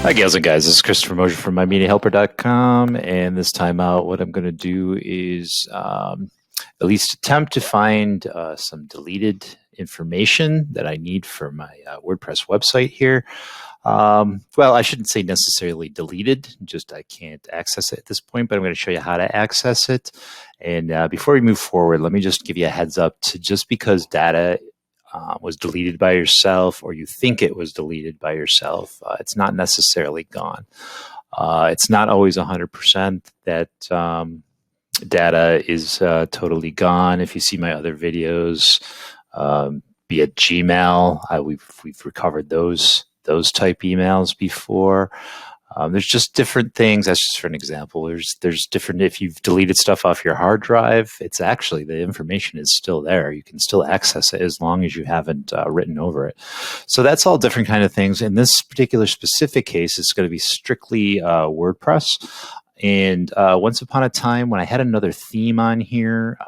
Hi, gals and guys. This is Christopher Mosier from MyMediaHelper.com, and this time out, what I'm going to do is at least attempt to find some deleted information that I need for my WordPress website here. Well, I shouldn't say necessarily deleted, just I can't access it at this point, but I'm going to show you how to access it. And before we move forward, let me just give you a heads up to just because data was deleted by yourself, or you think it was deleted by yourself, it's not necessarily gone. It's not always 100% that data is totally gone. If you see my other videos, be it Gmail, we've recovered those type emails before. There's just different things. That's just for an example. There's different, if you've deleted stuff off your hard drive, it's actually, the information is still there. You can still access it as long as you haven't written over it. So that's all different kind of things. In this particular specific case, it's going to be strictly WordPress. And once upon a time, when I had another theme on here,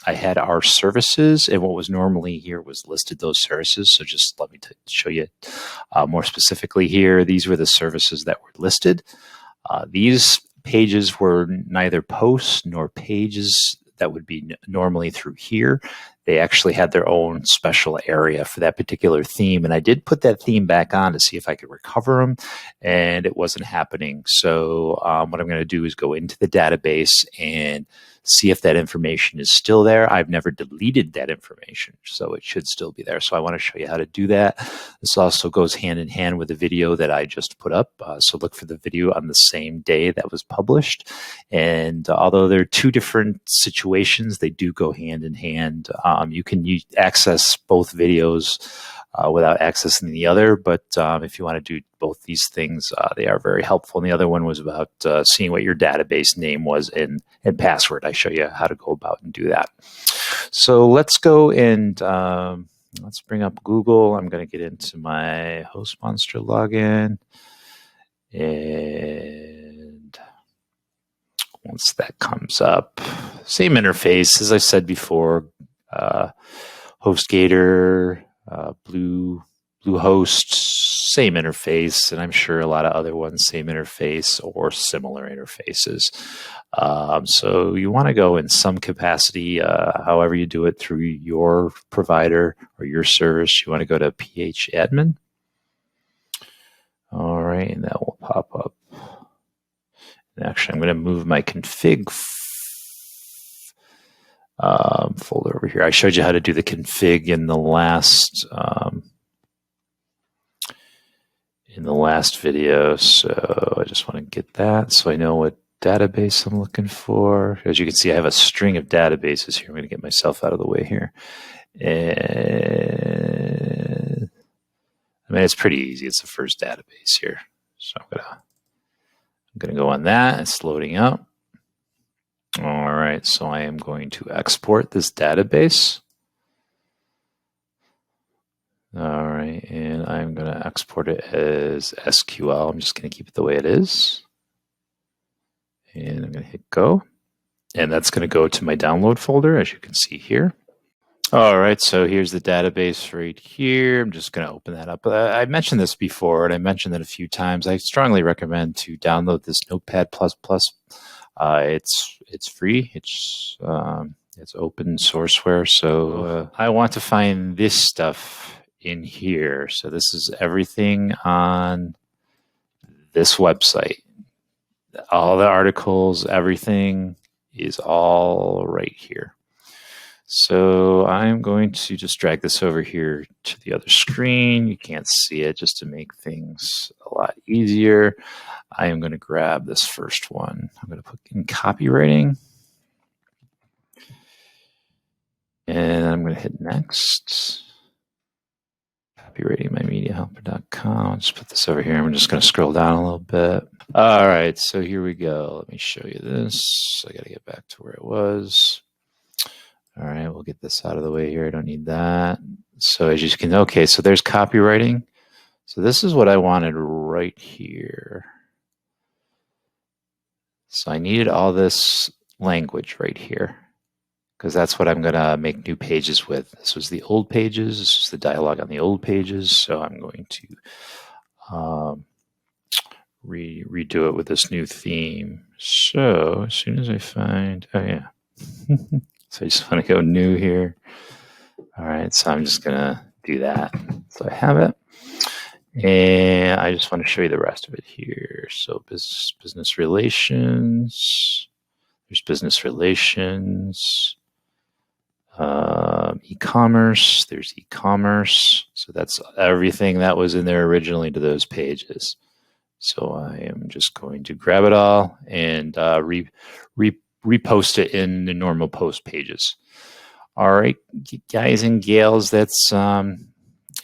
I had our services, and what was normally here was listed those services. So just let me show you more specifically here. These were the services that were listed. These pages were neither posts nor pages that would be normally through here. They actually had their own special area for that particular theme. And I did put that theme back on to see if I could recover them, and it wasn't happening. So what I'm going to do is go into the database and see if that information is still there. I've never deleted that information, so it should still be there. So I want to show you how to do that. This also goes hand in hand with the video that I just put up. So look for the video on the same day that was published. And although they're two different situations, they do go hand in hand. You can access both videos without accessing the other, but if you want to do both these things, they are very helpful. And the other one was about seeing what your database name was and password. I show you how to go about and do that. So let's go and let's bring up Google. I'm going to get into my host monster login, and once that comes up, same interface as I said before. HostGator, Bluehost, same interface, and I'm sure a lot of other ones, same interface or similar interfaces. So you want to go in some capacity, however you do it through your provider or your service. You want to go to phadmin. All right, and that will pop up. And actually, I'm going to move my config folder over here. I showed you how to do the config in the last video, so I just want to get that so I know what database I'm looking for. As you can see, I have a string of databases here. I'm going to get myself out of the way here. And I mean, it's pretty easy. It's the first database here. So I'm going to go on that. It's loading up. All right, so I am going to export this database. All right, and I'm going to export it as SQL. I'm just going to keep it the way it is. And I'm going to hit go. And that's going to go to my download folder, as you can see here. All right, so here's the database right here. I'm just going to open that up. I mentioned this before, and I mentioned it a few times. I strongly recommend to download this Notepad++. It's free. It's open sourceware. So I want to find this stuff in here. So this is everything on this website. All the articles, everything is all right here. So I'm going to just drag this over here to the other screen. You can't see it, just to make things a lot easier. I am going to grab this first one. I'm going to put in copywriting. And I'm going to hit next. Copywriting, MyMediaHelper.com. I'll just put this over here. I'm just going to scroll down a little bit. All right, so here we go. Let me show you this. I got to get back to where it was. All right, we'll get this out of the way here. I don't need that. So as you can, okay, so there's copywriting. So this is what I wanted right here. So I needed all this language right here, because that's what I'm going to make new pages with. This was the old pages. This is the dialogue on the old pages. So I'm going to redo it with this new theme. So as soon as I find, oh yeah. So I just want to go new here. All right, so I'm just gonna do that. So I have it. And I just want to show you the rest of it here. So business relations, there's business relations, e-commerce, there's e-commerce. So that's everything that was in there originally to those pages. So I am just going to grab it all and repost it in the normal post pages. All right, guys and gals, that's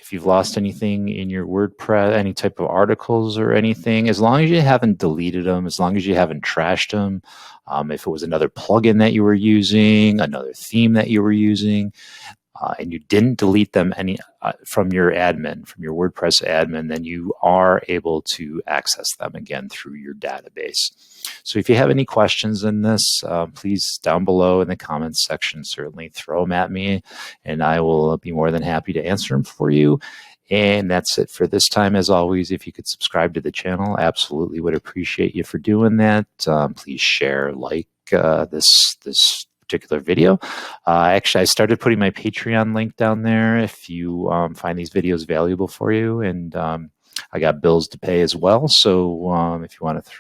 if you've lost anything in your WordPress, any type of articles or anything, as long as you haven't deleted them, as long as you haven't trashed them, if it was another plugin that you were using, another theme that you were using, and you didn't delete them from your admin, from your WordPress admin, then you are able to access them again through your database. So if you have any questions in this, please down below in the comments section, certainly throw them at me, and I will be more than happy to answer them for you. And that's it for this time. As always, if you could subscribe to the channel, absolutely would appreciate you for doing that. Please share, like this particular video. Actually, I started putting my Patreon link down there if you find these videos valuable for you. And I got bills to pay as well. So if you want to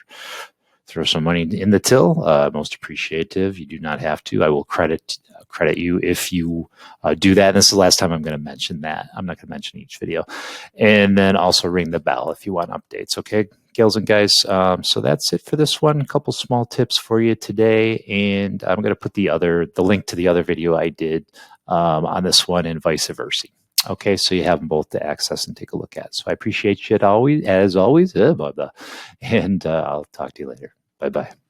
throw some money in the till, most appreciative. You do not have to. I will credit you if you do that. And this is the last time I'm going to mention that. I'm not going to mention each video. And then also ring the bell if you want updates. Okay, gals and guys. So that's it for this one. A couple small tips for you today. And I'm going to put the link to the other video I did on this one and vice versa. Okay, so you have them both to access and take a look at. So I appreciate you as always, and I'll talk to you later. Bye-bye.